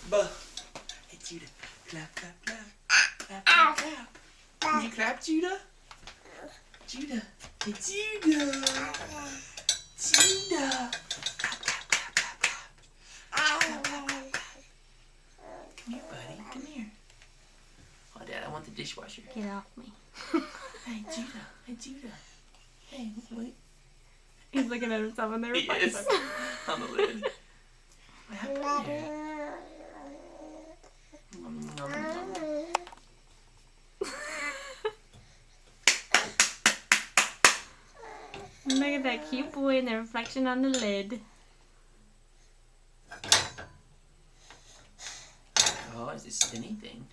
Buh. Hey, Judah. Clap, clap, clap. Clap, clap, clap. Can you clap, Judah? Judah. Hey, Judah. Judah. Clap, clap, clap, clap, clap. Clap, clap, clap, clap. Come here, buddy. Come here. Oh, Dad, I want the dishwasher. Get off me. Hey, Judah. Hey, Judah. Hey, wait. He's looking at himself in the reflection. Yes. On the lid. What happened there? Nom, nom, nom. Look at that cute boy and the reflection on the lid. Oh, it's a spinny thing.